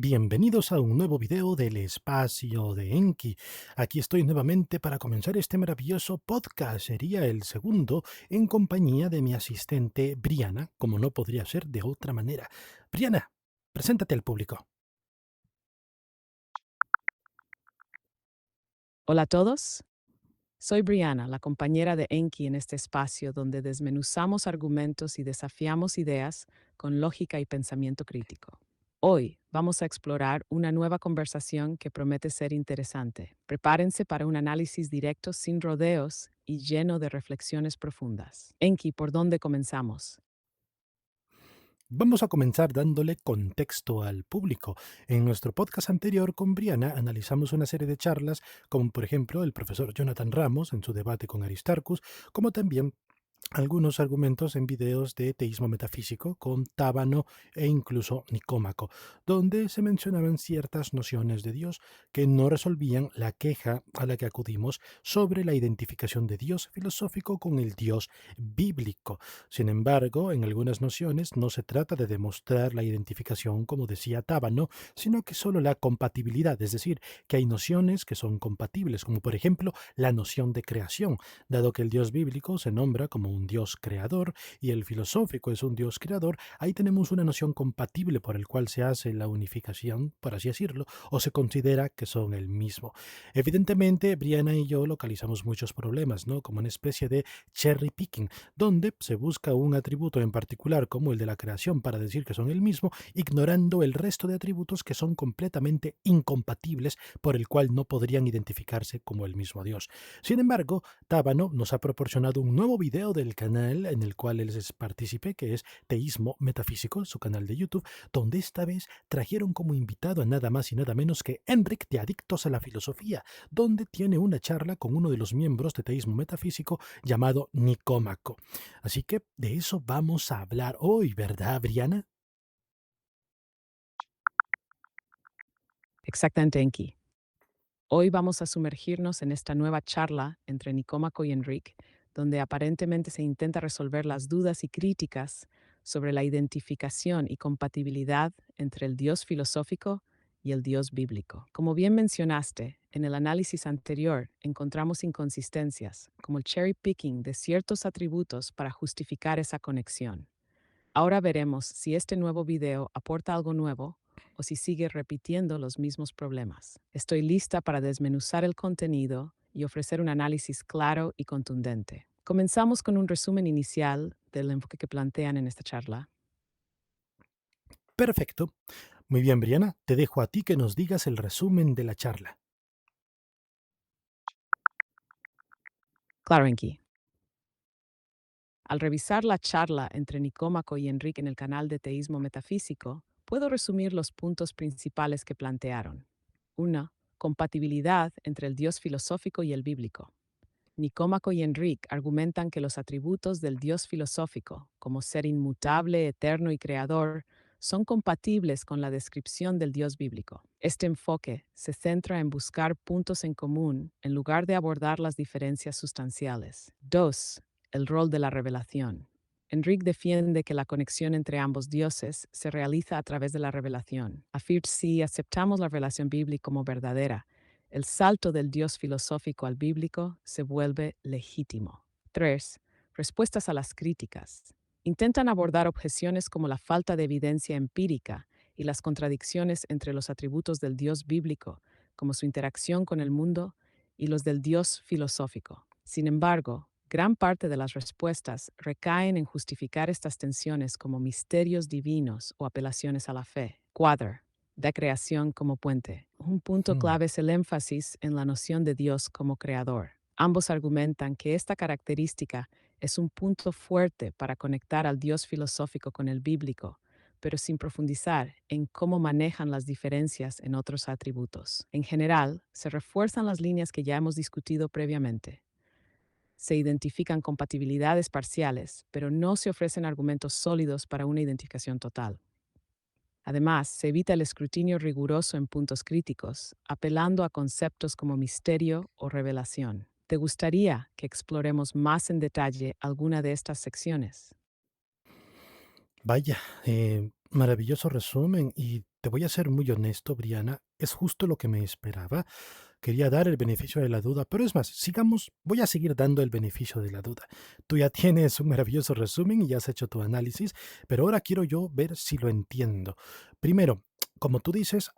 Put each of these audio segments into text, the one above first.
Bienvenidos a un nuevo video del espacio de Enki. Aquí estoy nuevamente para comenzar este maravilloso podcast. Sería el segundo en compañía de mi asistente Briana, como no podría ser de otra manera. Briana, preséntate al público. Hola a todos, soy Brianna, la compañera de Enki en este espacio donde desmenuzamos argumentos y desafiamos ideas con lógica y pensamiento crítico. Hoy vamos a explorar una nueva conversación que promete ser interesante. Prepárense para un análisis directo sin rodeos y lleno de reflexiones profundas. Enki, ¿por dónde comenzamos? Vamos a comenzar dándole contexto al público. En nuestro podcast anterior con Briana analizamos una serie de charlas, como por ejemplo el profesor Jonathan Ramos en su debate con Aristarchus, como también algunos argumentos en videos de teísmo metafísico con Tábano e incluso Nicómaco, donde se mencionaban ciertas nociones de Dios que no resolvían la queja a la que acudimos sobre la identificación de Dios filosófico con el Dios bíblico. Sin embargo, en algunas nociones no se trata de demostrar la identificación, como decía Tábano, sino que solo la compatibilidad, es decir, que hay nociones que son compatibles, como por ejemplo la noción de creación, dado que el Dios bíblico se nombra como un Dios creador y el filosófico es un Dios creador. Ahí tenemos una noción compatible por el cual se hace la unificación, por así decirlo, o se considera que son el mismo. Evidentemente, Brianna y yo localizamos muchos problemas, ¿no? Como una especie de cherry picking, donde se busca un atributo en particular como el de la creación para decir que son el mismo, ignorando el resto de atributos que son completamente incompatibles, por el cual no podrían identificarse como el mismo Dios. Sin embargo, Tábano nos ha proporcionado un nuevo video del canal en el cual él es partícipe, que es Teísmo Metafísico, su canal de YouTube, donde esta vez trajeron como invitado a nada más y nada menos que Enric de Adictos a la Filosofía, donde tiene una charla con uno de los miembros de Teísmo Metafísico llamado Nicómaco. Así que de eso vamos a hablar hoy, ¿verdad, Briana? Exactamente, Enki. Hoy vamos a sumergirnos en esta nueva charla entre Nicómaco y Enrique, donde aparentemente se intenta resolver las dudas y críticas sobre la identificación y compatibilidad entre el Dios filosófico y el Dios bíblico. Como bien mencionaste, en el análisis anterior encontramos inconsistencias, como el cherry picking de ciertos atributos para justificar esa conexión. Ahora veremos si este nuevo video aporta algo nuevo o si sigue repitiendo los mismos problemas. Estoy lista para desmenuzar el contenido y ofrecer un análisis claro y contundente. Comenzamos con un resumen inicial del enfoque que plantean en esta charla. Perfecto. Muy bien, Briana, te dejo a ti que nos digas el resumen de la charla. Claro, Enki. Al revisar la charla entre Nicómaco y Enrique en el canal de Teísmo Metafísico, puedo resumir los puntos principales que plantearon. 1. Compatibilidad entre el Dios filosófico y el bíblico. Nicómaco y Enrique argumentan que los atributos del Dios filosófico, como ser inmutable, eterno y creador, son compatibles con la descripción del Dios bíblico. Este enfoque se centra en buscar puntos en común en lugar de abordar las diferencias sustanciales. 2. El rol de la revelación. Enrique defiende que la conexión entre ambos dioses se realiza a través de la revelación. Afirma si aceptamos la revelación bíblica como verdadera, el salto del Dios filosófico al bíblico se vuelve legítimo. 3. Respuestas a las críticas. Intentan abordar objeciones como la falta de evidencia empírica y las contradicciones entre los atributos del Dios bíblico, como su interacción con el mundo, y los del Dios filosófico. Sin embargo, gran parte de las respuestas recaen en justificar estas tensiones como misterios divinos o apelaciones a la fe. 4 de creación como puente. Un punto Mm. clave es el énfasis en la noción de Dios como creador. Ambos argumentan que esta característica es un punto fuerte para conectar al Dios filosófico con el bíblico, pero sin profundizar en cómo manejan las diferencias en otros atributos. En general, se refuerzan las líneas que ya hemos discutido previamente. Se identifican compatibilidades parciales, pero no se ofrecen argumentos sólidos para una identificación total. Además, se evita el escrutinio riguroso en puntos críticos, apelando a conceptos como misterio o revelación. ¿Te gustaría que exploremos más en detalle alguna de estas secciones? Vaya, maravilloso resumen y te voy a ser muy honesto, Briana, es justo lo que me esperaba. Quería dar el beneficio de la duda, pero es más, sigamos, voy a seguir dando el beneficio de la duda. Tú ya tienes un maravilloso resumen y ya has hecho tu análisis, pero ahora quiero yo ver si lo entiendo. Primero, como tú dices,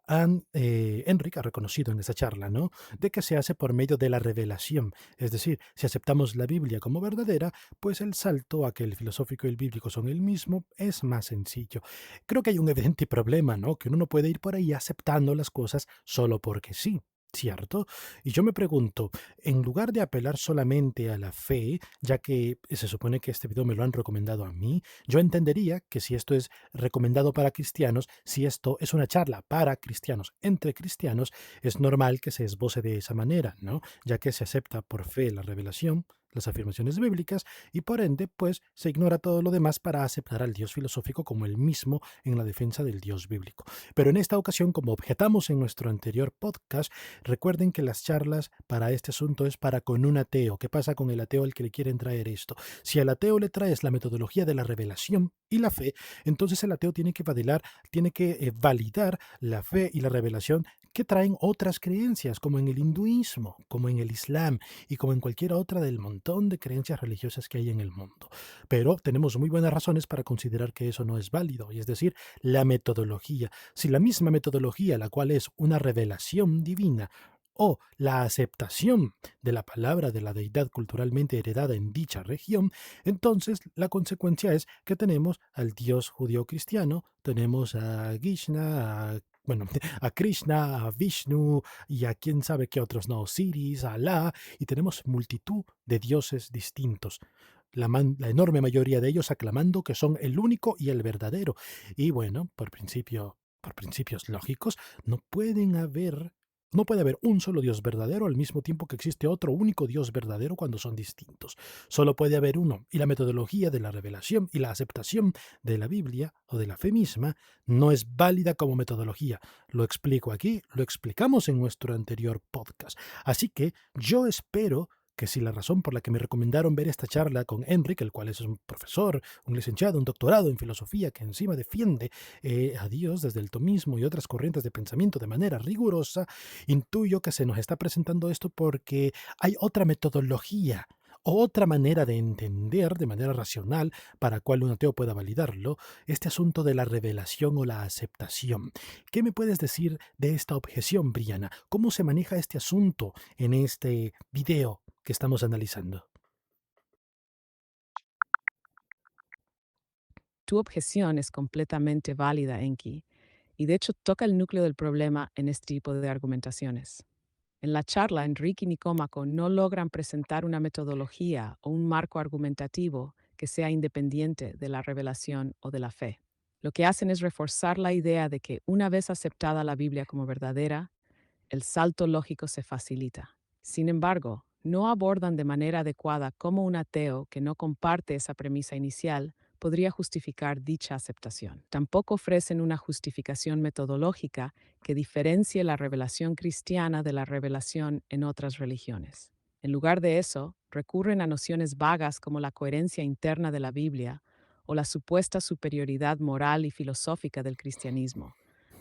Enric ha reconocido en esa charla, ¿no? De que se hace por medio de la revelación. Es decir, si aceptamos la Biblia como verdadera, pues el salto a que el filosófico y el bíblico son el mismo es más sencillo. Creo que hay un evidente problema, ¿no? Que uno no puede ir por ahí aceptando las cosas solo porque sí. ¿Cierto? Y yo me pregunto, en lugar de apelar solamente a la fe, ya que se supone que este video me lo han recomendado a mí, yo entendería que si esto es recomendado para cristianos, si esto es una charla para cristianos, entre cristianos, es normal que se esboce de esa manera, ¿no? Ya que se acepta por fe la revelación, las afirmaciones bíblicas, y por ende, pues se ignora todo lo demás para aceptar al Dios filosófico como el mismo en la defensa del Dios bíblico. Pero en esta ocasión, como objetamos en nuestro anterior podcast, recuerden que las charlas para este asunto es para con un ateo. ¿Qué pasa con el ateo al que le quieren traer esto? Si al ateo le traes la metodología de la revelación y la fe, entonces el ateo tiene que validar la fe y la revelación que traen otras creencias, como en el hinduismo, como en el islam y como en cualquier otra del montón de creencias religiosas que hay en el mundo. Pero tenemos muy buenas razones para considerar que eso no es válido, y es decir, la metodología. Si la misma metodología, la cual es una revelación divina, o la aceptación de la palabra de la deidad culturalmente heredada en dicha región, entonces la consecuencia es que tenemos al Dios judío cristiano, tenemos a Krishna, bueno, a Krishna, a Vishnu y a quién sabe qué otros, no, Osiris, a Alá, y tenemos multitud de dioses distintos. La enorme mayoría de ellos aclamando que son el único y el verdadero. Y bueno, por principios lógicos, no puede haber un solo Dios verdadero al mismo tiempo que existe otro único Dios verdadero cuando son distintos. Solo puede haber uno. Y la metodología de la revelación y la aceptación de la Biblia o de la fe misma no es válida como metodología. Lo explico aquí, lo explicamos en nuestro anterior podcast. Así que yo espero que si la razón por la que me recomendaron ver esta charla con Enric, el cual es un profesor, un licenciado, un doctorado en filosofía que encima defiende a Dios desde el tomismo y otras corrientes de pensamiento de manera rigurosa, intuyo que se nos está presentando esto porque hay otra metodología o otra manera de entender de manera racional para cual un ateo pueda validarlo, este asunto de la revelación o la aceptación. ¿Qué me puedes decir de esta objeción, Briana? ¿Cómo se maneja este asunto en este video que estamos analizando? Tu objeción es completamente válida, Enki, y de hecho toca el núcleo del problema en este tipo de argumentaciones. En la charla, Enrique y Nicómaco no logran presentar una metodología o un marco argumentativo que sea independiente de la revelación o de la fe. Lo que hacen es reforzar la idea de que una vez aceptada la Biblia como verdadera, el salto lógico se facilita. Sin embargo, no abordan de manera adecuada cómo un ateo que no comparte esa premisa inicial podría justificar dicha aceptación. Tampoco ofrecen una justificación metodológica que diferencie la revelación cristiana de la revelación en otras religiones. En lugar de eso, recurren a nociones vagas como la coherencia interna de la Biblia o la supuesta superioridad moral y filosófica del cristianismo,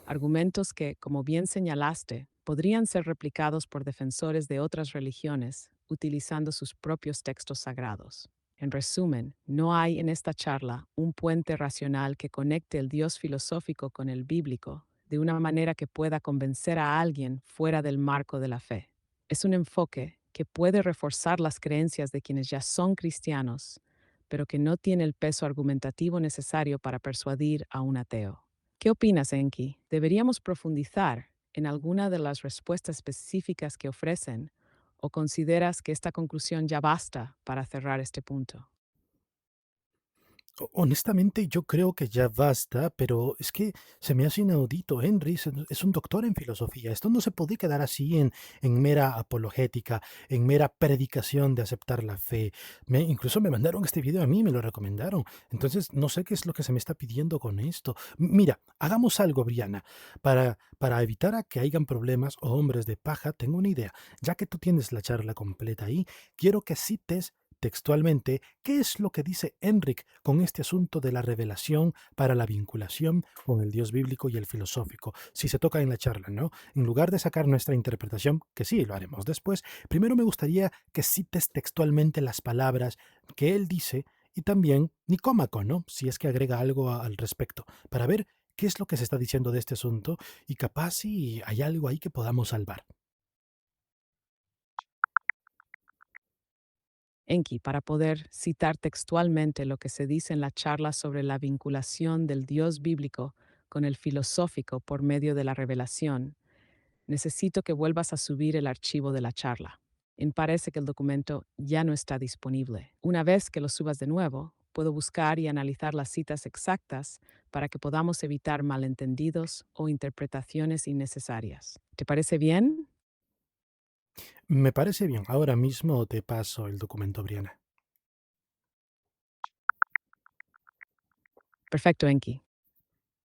argumentos que, como bien señalaste, podrían ser replicados por defensores de otras religiones utilizando sus propios textos sagrados. En resumen, no hay en esta charla un puente racional que conecte el Dios filosófico con el bíblico de una manera que pueda convencer a alguien fuera del marco de la fe. Es un enfoque que puede reforzar las creencias de quienes ya son cristianos, pero que no tiene el peso argumentativo necesario para persuadir a un ateo. ¿Qué opinas, Enki? ¿Deberíamos profundizar en alguna de las respuestas específicas que ofrecen o consideras que esta conclusión ya basta para cerrar este punto? Honestamente, yo creo que ya basta, pero es que se me hace inaudito. Henry es un doctor en filosofía. Esto no se puede quedar así en mera apologética, en mera predicación de aceptar la fe. Incluso me mandaron este video a mí, me lo recomendaron. Entonces, no sé qué es lo que se me está pidiendo con esto. Mira, hagamos algo, Briana, para evitar a que hayan problemas o hombres de paja. Tengo una idea. Ya que tú tienes la charla completa ahí, quiero que cites textualmente qué es lo que dice Enric con este asunto de la revelación para la vinculación con el Dios bíblico y el filosófico, si se toca en la charla, ¿no? En lugar de sacar nuestra interpretación, que sí, lo haremos después, primero me gustaría que cites textualmente las palabras que él dice y también Nicómaco, ¿no? Si es que agrega algo al respecto, para ver qué es lo que se está diciendo de este asunto y capaz si hay algo ahí que podamos salvar. Enki, para poder citar textualmente lo que se dice en la charla sobre la vinculación del Dios bíblico con el filosófico por medio de la revelación, necesito que vuelvas a subir el archivo de la charla. Me parece que el documento ya no está disponible. Una vez que lo subas de nuevo, puedo buscar y analizar las citas exactas para que podamos evitar malentendidos o interpretaciones innecesarias. ¿Te parece bien? Me parece bien, ahora mismo te paso el documento, Briana. Perfecto, Enki.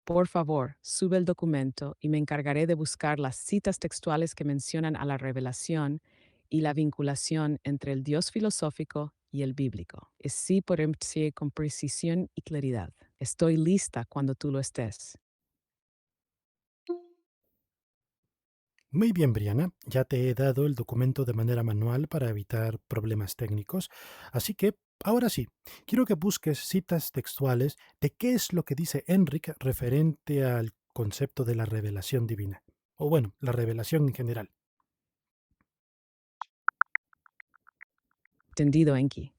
Por favor, sube el documento y me encargaré de buscar las citas textuales que mencionan a la revelación y la vinculación entre el Dios filosófico y el bíblico. Así podremos decir con precisión y claridad. Estoy lista cuando tú lo estés. Muy bien, Briana, ya te he dado el documento de manera manual para evitar problemas técnicos, así que ahora sí, quiero que busques citas textuales de qué es lo que dice Enric referente al concepto de la revelación divina, o bueno, la revelación en general. Entendido, Enki.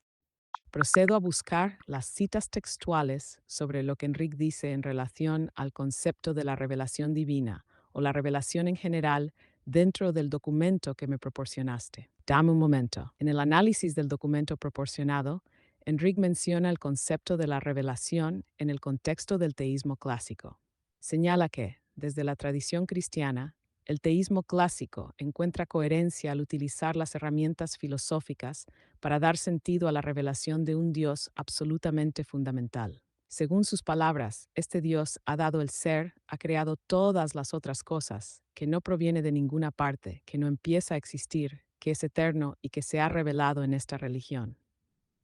Procedo a buscar las citas textuales sobre lo que Enrique dice en relación al concepto de la revelación divina o la revelación en general dentro del documento que me proporcionaste. Dame un momento. En el análisis del documento proporcionado, Enrique menciona el concepto de la revelación en el contexto del teísmo clásico. Señala que, desde la tradición cristiana, el teísmo clásico encuentra coherencia al utilizar las herramientas filosóficas para dar sentido a la revelación de un Dios absolutamente fundamental. Según sus palabras, este Dios ha dado el ser, ha creado todas las otras cosas, que no proviene de ninguna parte, que no empieza a existir, que es eterno y que se ha revelado en esta religión.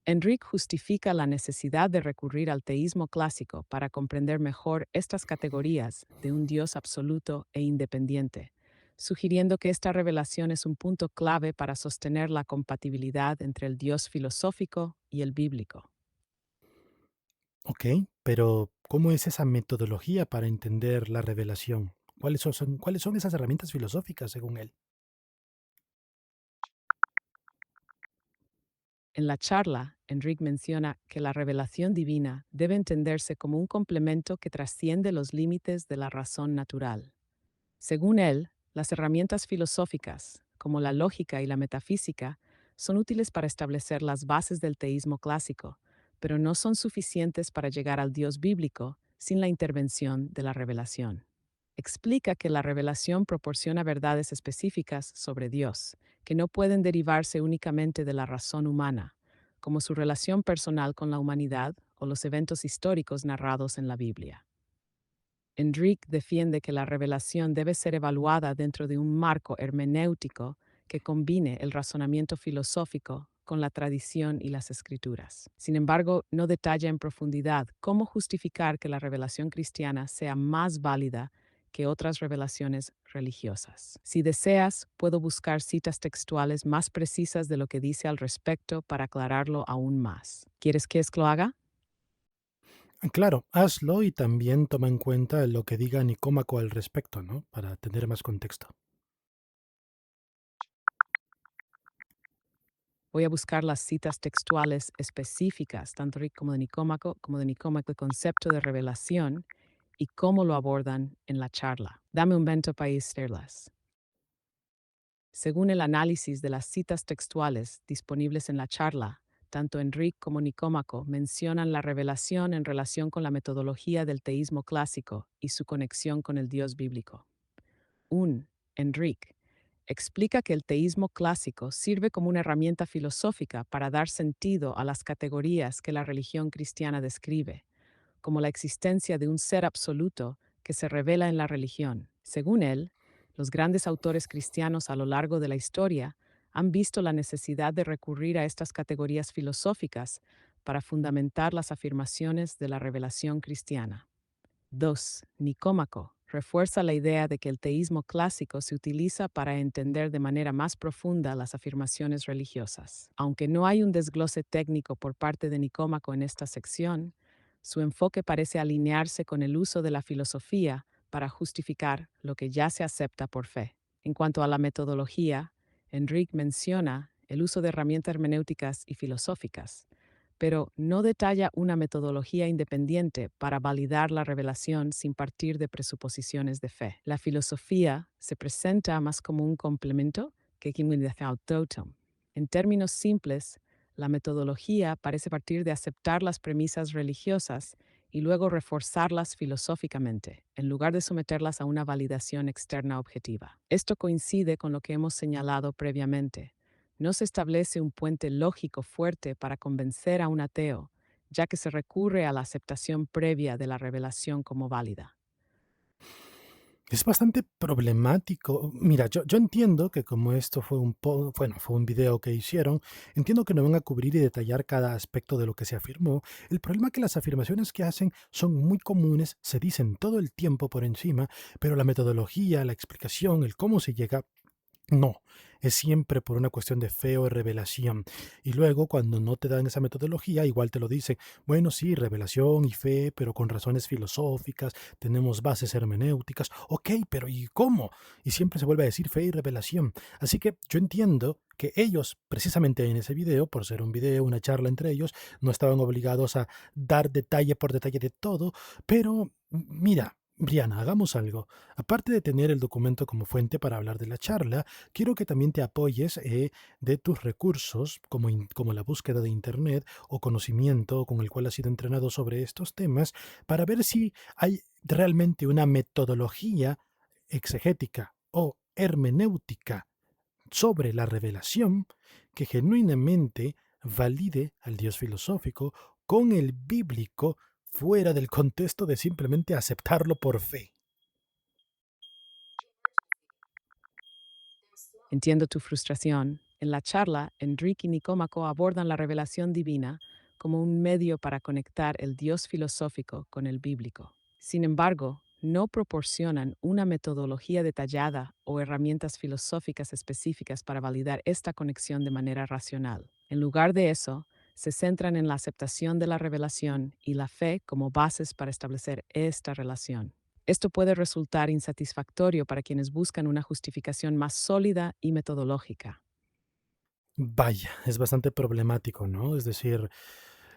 Enrique justifica la necesidad de recurrir al teísmo clásico para comprender mejor estas categorías de un Dios absoluto e independiente, sugiriendo que esta revelación es un punto clave para sostener la compatibilidad entre el Dios filosófico y el bíblico. Ok, pero ¿cómo es esa metodología para entender la revelación? Cuáles son esas herramientas filosóficas según él? En la charla, Enrique menciona que la revelación divina debe entenderse como un complemento que trasciende los límites de la razón natural. Según él, las herramientas filosóficas, como la lógica y la metafísica, son útiles para establecer las bases del teísmo clásico, pero no son suficientes para llegar al Dios bíblico sin la intervención de la revelación. Explica que la revelación proporciona verdades específicas sobre Dios, que no pueden derivarse únicamente de la razón humana, como su relación personal con la humanidad o los eventos históricos narrados en la Biblia. Enrique defiende que la revelación debe ser evaluada dentro de un marco hermenéutico que combine el razonamiento filosófico con la tradición y las escrituras. Sin embargo, no detalla en profundidad cómo justificar que la revelación cristiana sea más válida que otras revelaciones religiosas. Si deseas, puedo buscar citas textuales más precisas de lo que dice al respecto para aclararlo aún más. ¿Quieres que lo haga? Claro, hazlo y también toma en cuenta lo que diga Nicómaco al respecto, ¿no? Para tener más contexto. Voy a buscar las citas textuales específicas, tanto como de Nicómaco, el concepto de revelación y cómo lo abordan en la charla. Dame un momento para hacerlas. Según el análisis de las citas textuales disponibles en la charla, tanto Enrique como Nicómaco mencionan la revelación en relación con la metodología del teísmo clásico y su conexión con el Dios bíblico. Enrique, explica que el teísmo clásico sirve como una herramienta filosófica para dar sentido a las categorías que la religión cristiana describe, como la existencia de un ser absoluto que se revela en la religión. Según él, los grandes autores cristianos a lo largo de la historia han visto la necesidad de recurrir a estas categorías filosóficas para fundamentar las afirmaciones de la revelación cristiana. 2. Nicómaco refuerza la idea de que el teísmo clásico se utiliza para entender de manera más profunda las afirmaciones religiosas. Aunque no hay un desglose técnico por parte de Nicómaco en esta sección, su enfoque parece alinearse con el uso de la filosofía para justificar lo que ya se acepta por fe. En cuanto a la metodología, Enrique menciona el uso de herramientas hermenéuticas y filosóficas, pero no detalla una metodología independiente para validar la revelación sin partir de presuposiciones de fe. La filosofía se presenta más como un complemento que como un autótono. En términos simples, la metodología parece partir de aceptar las premisas religiosas y luego reforzarlas filosóficamente, en lugar de someterlas a una validación externa objetiva. Esto coincide con lo que hemos señalado previamente. No se establece un puente lógico fuerte para convencer a un ateo, ya que se recurre a la aceptación previa de la revelación como válida. Es bastante problemático. Mira, yo entiendo que como esto fue bueno, fue un video que hicieron, entiendo que no van a cubrir y detallar cada aspecto de lo que se afirmó. El problema es que las afirmaciones que hacen son muy comunes, se dicen todo el tiempo por encima, pero la metodología, la explicación, el cómo se llega no, es siempre por una cuestión de fe o revelación. Y luego, cuando no te dan esa metodología, igual te lo dicen, bueno, sí, revelación y fe, pero con razones filosóficas, tenemos bases hermenéuticas, ok, pero ¿y cómo? Y siempre se vuelve a decir fe y revelación. Así que yo entiendo que ellos, precisamente en ese video, por ser un video, una charla entre ellos, no estaban obligados a dar detalle por detalle de todo, pero mira. Briana, hagamos algo. Aparte de tener el documento como fuente para hablar de la charla, quiero que también te apoyes de tus recursos, como la búsqueda de Internet o conocimiento con el cual has sido entrenado sobre estos temas, para ver si hay realmente una metodología exegética o hermenéutica sobre la revelación que genuinamente valide al Dios filosófico con el bíblico fuera del contexto de simplemente aceptarlo por fe. Entiendo tu frustración. En la charla, Enrique y Nicómaco abordan la revelación divina como un medio para conectar el Dios filosófico con el bíblico. Sin embargo, no proporcionan una metodología detallada o herramientas filosóficas específicas para validar esta conexión de manera racional. En lugar de eso, se centran en la aceptación de la revelación y la fe como bases para establecer esta relación. Esto puede resultar insatisfactorio para quienes buscan una justificación más sólida y metodológica. Vaya, es bastante problemático, ¿no? Es decir,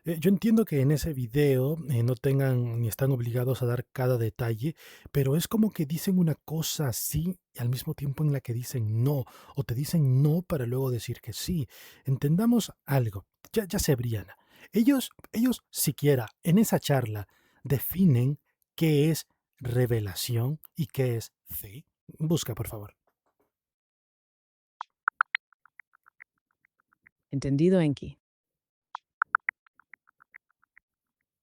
yo entiendo que en ese video no tengan ni están obligados a dar cada detalle, pero es como que dicen una cosa así y al mismo tiempo en la que dicen no, o te dicen no para luego decir que sí. Entendamos algo, ya sé, Briana. Ellos siquiera en esa charla definen qué es revelación y qué es fe. Busca, por favor. ¿Entendido, Enki?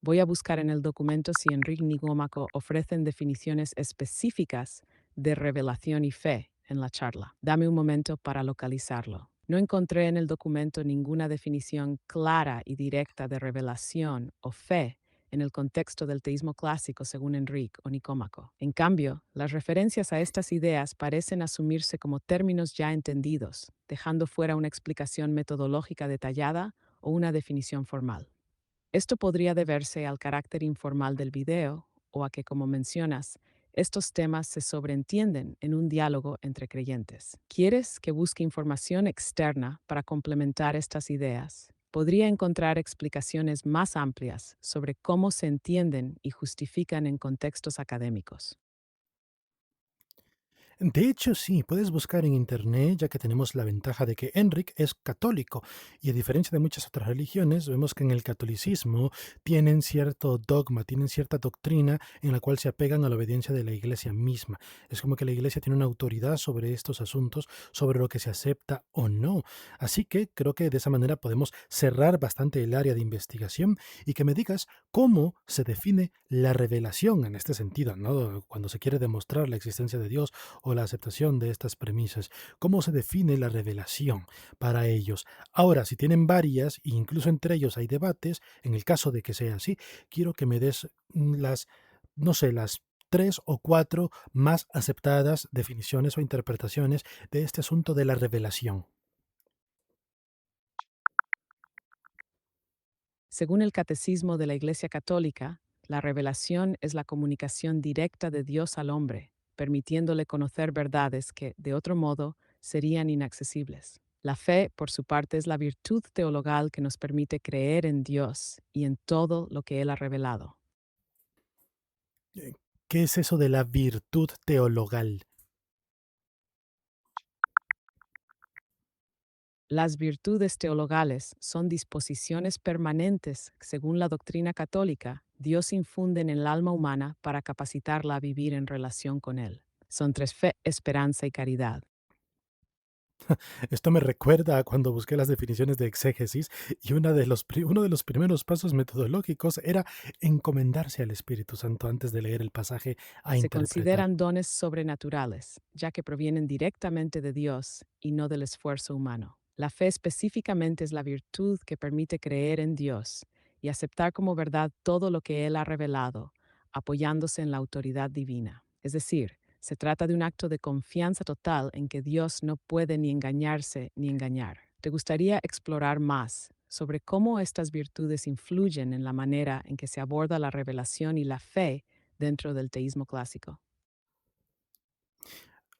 Voy a buscar en el documento si Enrique y Gómaco ofrecen definiciones específicas de revelación y fe en la charla. Dame un momento para localizarlo. No encontré en el documento ninguna definición clara y directa de revelación o fe en el contexto del teísmo clásico según Enrique o Nicómaco. En cambio, las referencias a estas ideas parecen asumirse como términos ya entendidos, dejando fuera una explicación metodológica detallada o una definición formal. Esto podría deberse al carácter informal del video o a que, como mencionas, estos temas se sobreentienden en un diálogo entre creyentes. ¿Quieres que busque información externa para complementar estas ideas? Podría encontrar explicaciones más amplias sobre cómo se entienden y justifican en contextos académicos. De hecho, sí, puedes buscar en internet, ya que tenemos la ventaja de que Enric es católico, y a diferencia de muchas otras religiones, vemos que en el catolicismo tienen cierto dogma, tienen cierta doctrina en la cual se apegan a la obediencia de la iglesia misma. Es como que la iglesia tiene una autoridad sobre estos asuntos, sobre lo que se acepta o no. Así que creo que de esa manera podemos cerrar bastante el área de investigación y que me digas cómo se define la revelación en este sentido, ¿no? Cuando se quiere demostrar la existencia de Dios o la aceptación de estas premisas? ¿Cómo se define la revelación para ellos? Ahora, si tienen varias, e incluso entre ellos hay debates, en el caso de que sea así, quiero que me des las, no sé, las 3 o 4 más aceptadas definiciones o interpretaciones de este asunto de la revelación. Según el Catecismo de la Iglesia Católica, la revelación es la comunicación directa de Dios al hombre, permitiéndole conocer verdades que, de otro modo, serían inaccesibles. La fe, por su parte, es la virtud teologal que nos permite creer en Dios y en todo lo que Él ha revelado. Eh, ¿Qué es eso de la virtud teologal? Las virtudes teologales son disposiciones permanentes que, según la doctrina católica, Dios infunde en el alma humana para capacitarla a vivir en relación con Él. Son tres: fe, esperanza y caridad. Esto me recuerda a cuando busqué las definiciones de exégesis y uno de los primeros pasos metodológicos era encomendarse al Espíritu Santo antes de leer el pasaje a Se interpretar. consideran dones sobrenaturales, ya que provienen directamente de Dios y no del esfuerzo humano. La fe específicamente es la virtud que permite creer en Dios y aceptar como verdad todo lo que Él ha revelado, apoyándose en la autoridad divina. Es decir, se trata de un acto de confianza total en que Dios no puede ni engañarse ni engañar. ¿Te gustaría explorar más sobre cómo estas virtudes influyen en la manera en que se aborda la revelación y la fe dentro del teísmo clásico?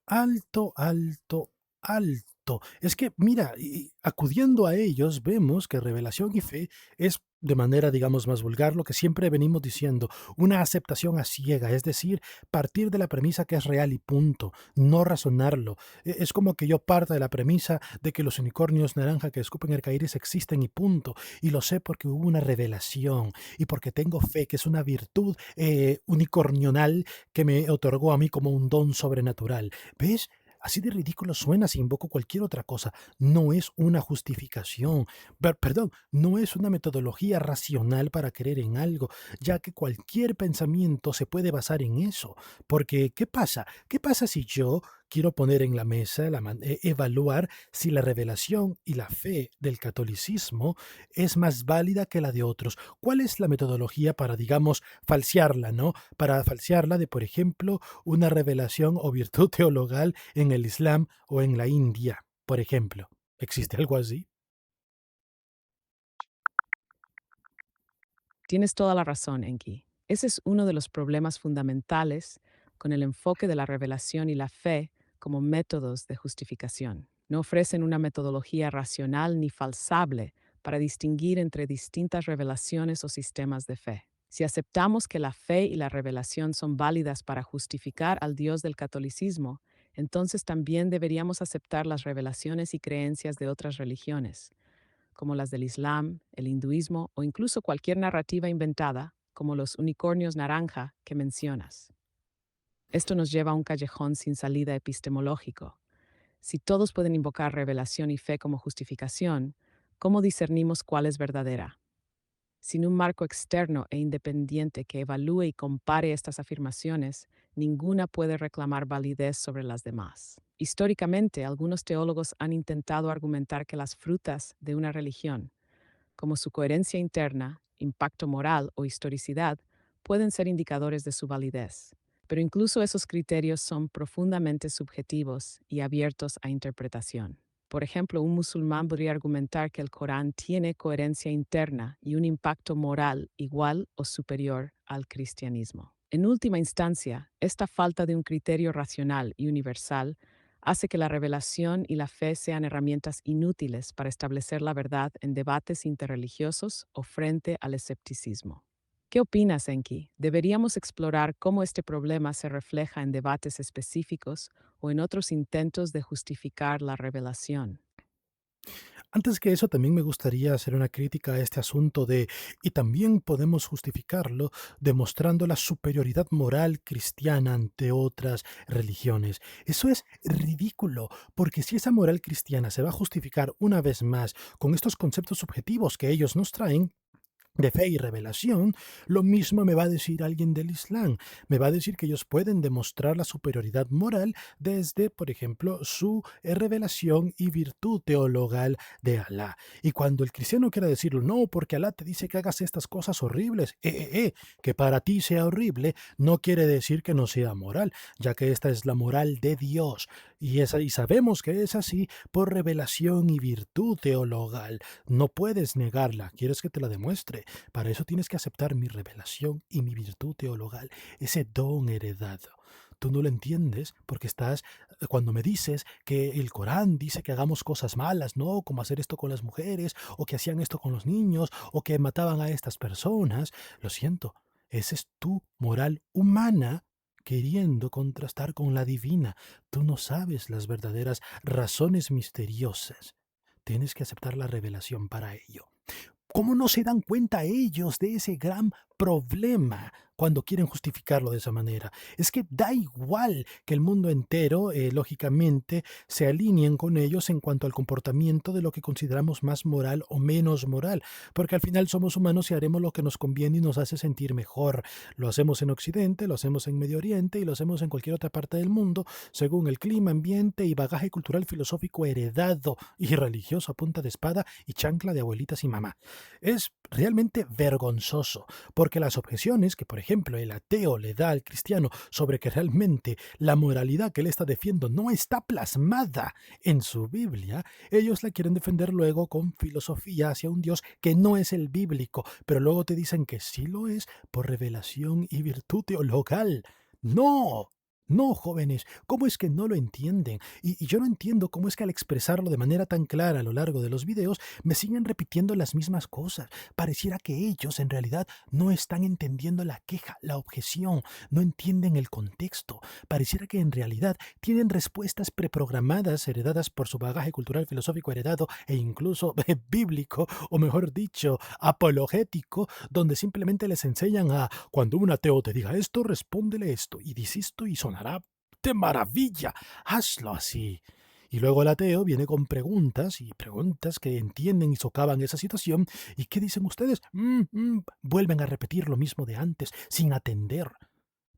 Alto, alto, alto. Es que, mira, y acudiendo a ellos, vemos que revelación y fe es, de manera, digamos, más vulgar, lo que siempre venimos diciendo, una aceptación a ciega, es decir, partir de la premisa que es real y punto, no razonarlo. Es como que yo parta de la premisa de que los unicornios naranja que escupen arcoíris existen y punto, y lo sé porque hubo una revelación y porque tengo fe, que es una virtud unicornional que me otorgó a mí como un don sobrenatural. ¿Ves? Así de ridículo suena si invoco cualquier otra cosa. No es una justificación, perdón, no es una metodología racional para creer en algo, ya que cualquier pensamiento se puede basar en eso. Porque, ¿qué pasa? ¿Qué pasa si yo quiero poner en la mesa, evaluar si la revelación y la fe del catolicismo es más válida que la de otros? ¿Cuál es la metodología para, digamos, falsearla, ¿no? Para falsearla de, por ejemplo, una revelación o virtud teologal en el Islam o en la India, por ejemplo. ¿Existe algo así? Tienes toda la razón, Enki. Ese es uno de los problemas fundamentales con el enfoque de la revelación y la fe como métodos de justificación. No ofrecen una metodología racional ni falsable para distinguir entre distintas revelaciones o sistemas de fe. Si aceptamos que la fe y la revelación son válidas para justificar al Dios del catolicismo, entonces también deberíamos aceptar las revelaciones y creencias de otras religiones, como las del Islam, el hinduismo o incluso cualquier narrativa inventada, como los unicornios naranja que mencionas. Esto nos lleva a un callejón sin salida epistemológico. Si todos pueden invocar revelación y fe como justificación, ¿cómo discernimos cuál es verdadera? Sin un marco externo e independiente que evalúe y compare estas afirmaciones, ninguna puede reclamar validez sobre las demás. Históricamente, algunos teólogos han intentado argumentar que las frutas de una religión, como su coherencia interna, impacto moral o historicidad, pueden ser indicadores de su validez. Pero incluso esos criterios son profundamente subjetivos y abiertos a interpretación. Por ejemplo, un musulmán podría argumentar que el Corán tiene coherencia interna y un impacto moral igual o superior al cristianismo. En última instancia, esta falta de un criterio racional y universal hace que la revelación y la fe sean herramientas inútiles para establecer la verdad en debates interreligiosos o frente al escepticismo. ¿Qué opinas, Enki? ¿Deberíamos explorar cómo este problema se refleja en debates específicos o en otros intentos de justificar la revelación? Antes que eso, también me gustaría hacer una crítica a este asunto y también podemos justificarlo demostrando la superioridad moral cristiana ante otras religiones. Eso es ridículo, porque si esa moral cristiana se va a justificar una vez más con estos conceptos subjetivos que ellos nos traen, de fe y revelación, lo mismo me va a decir alguien del Islam. Me va a decir que ellos pueden demostrar la superioridad moral desde, por ejemplo, su revelación y virtud teologal de Alá. Y cuando el cristiano quiera decirlo, no, porque Alá te dice que hagas estas cosas horribles, que para ti sea horrible, no quiere decir que no sea moral, ya que esta es la moral de Dios. Y sabemos que es así por revelación y virtud teologal. No puedes negarla. ¿Quieres que te la demuestre? Para eso tienes que aceptar mi revelación y mi virtud teologal, ese don heredado. Tú no lo entiendes porque cuando me dices que el Corán dice que hagamos cosas malas, ¿no? Como hacer esto con las mujeres, o que hacían esto con los niños, o que mataban a estas personas. Lo siento, esa es tu moral humana queriendo contrastar con la divina. Tú no sabes las verdaderas razones misteriosas. Tienes que aceptar la revelación para ello. ¿Cómo no se dan cuenta ellos de ese gran problema cuando quieren justificarlo de esa manera? Es que da igual que el mundo entero, lógicamente, se alineen con ellos en cuanto al comportamiento de lo que consideramos más moral o menos moral, porque al final somos humanos y haremos lo que nos conviene y nos hace sentir mejor. Lo hacemos en Occidente, lo hacemos en Medio Oriente y lo hacemos en cualquier otra parte del mundo, según el clima, ambiente y bagaje cultural filosófico heredado y religioso a punta de espada y chancla de abuelitas y mamá. Es realmente vergonzoso, porque las objeciones que, por ejemplo, el ateo le da al cristiano sobre que realmente la moralidad que él está defendiendo no está plasmada en su Biblia, ellos la quieren defender luego con filosofía hacia un Dios que no es el bíblico, pero luego te dicen que sí lo es por revelación y virtud teologal. No. No, jóvenes, ¿cómo es que no lo entienden? Y yo no entiendo cómo es que al expresarlo de manera tan clara a lo largo de los videos, me siguen repitiendo las mismas cosas. Pareciera que ellos en realidad no están entendiendo la queja, la objeción, no entienden el contexto. Pareciera que en realidad tienen respuestas preprogramadas heredadas por su bagaje cultural filosófico heredado e incluso bíblico, o mejor dicho, apologético, donde simplemente les enseñan a cuando un ateo te diga esto, respóndele esto y dice esto y sonará de maravilla. Hazlo así. Y luego el ateo viene con preguntas y preguntas que entienden y socavan esa situación. ¿Y qué dicen ustedes? Vuelven a repetir lo mismo de antes, sin atender.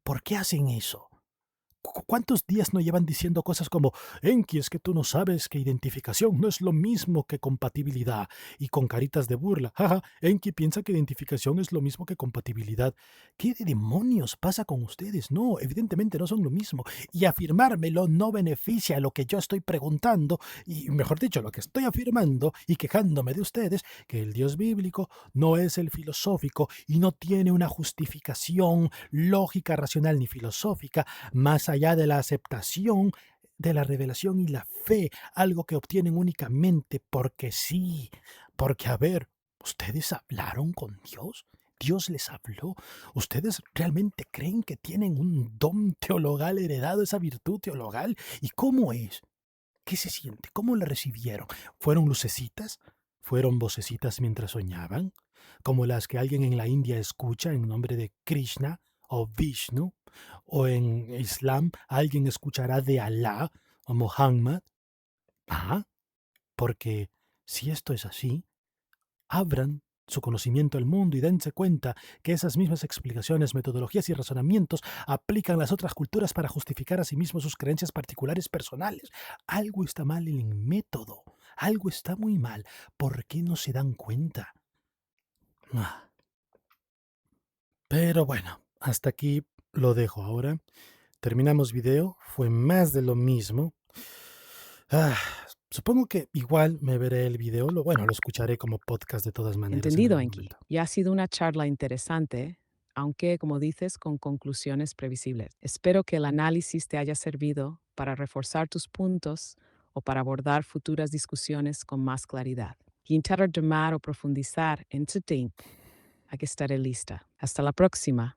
¿Por qué hacen eso? ¿Cuántos días no llevan diciendo cosas como, Enki, es que tú no sabes que identificación no es lo mismo que compatibilidad? Y con caritas de burla, jaja, Enki piensa que identificación es lo mismo que compatibilidad. ¿Qué demonios pasa con ustedes? No, evidentemente no son lo mismo. Y afirmármelo no beneficia lo que yo estoy preguntando, y mejor dicho, lo que estoy afirmando y quejándome de ustedes, que el Dios bíblico no es el filosófico y no tiene una justificación lógica, racional ni filosófica más allá de la aceptación de la revelación y la fe, algo que obtienen únicamente porque sí, porque a ver, ¿ustedes hablaron con Dios? ¿Dios les habló? ¿Ustedes realmente creen que tienen un don teologal heredado, esa virtud teologal? ¿Y cómo es? ¿Qué se siente? ¿Cómo la recibieron? ¿Fueron lucecitas? ¿Fueron vocecitas mientras soñaban? ¿Como las que alguien en la India escucha en nombre de Krishna o Vishnu? ¿O en Islam alguien escuchará de Alá o Muhammad? Ah, porque si esto es así, abran su conocimiento al mundo y dense cuenta que esas mismas explicaciones, metodologías y razonamientos aplican las otras culturas para justificar a sí mismos sus creencias particulares personales. Algo está mal en el método, algo está muy mal. ¿Por qué no se dan cuenta? Ah, pero bueno, hasta aquí lo dejo ahora. Terminamos video, fue más de lo mismo. Ah, supongo que igual me veré el video, lo escucharé como podcast de todas maneras en Entendido, algún Enki. momento. Y ha sido una charla interesante, aunque, como dices, con conclusiones previsibles. Espero que el análisis te haya servido para reforzar tus puntos o para abordar futuras discusiones con más claridad. Y intentar tomar o profundizar en tu tiempo. Aquí estaré lista. Hasta la próxima.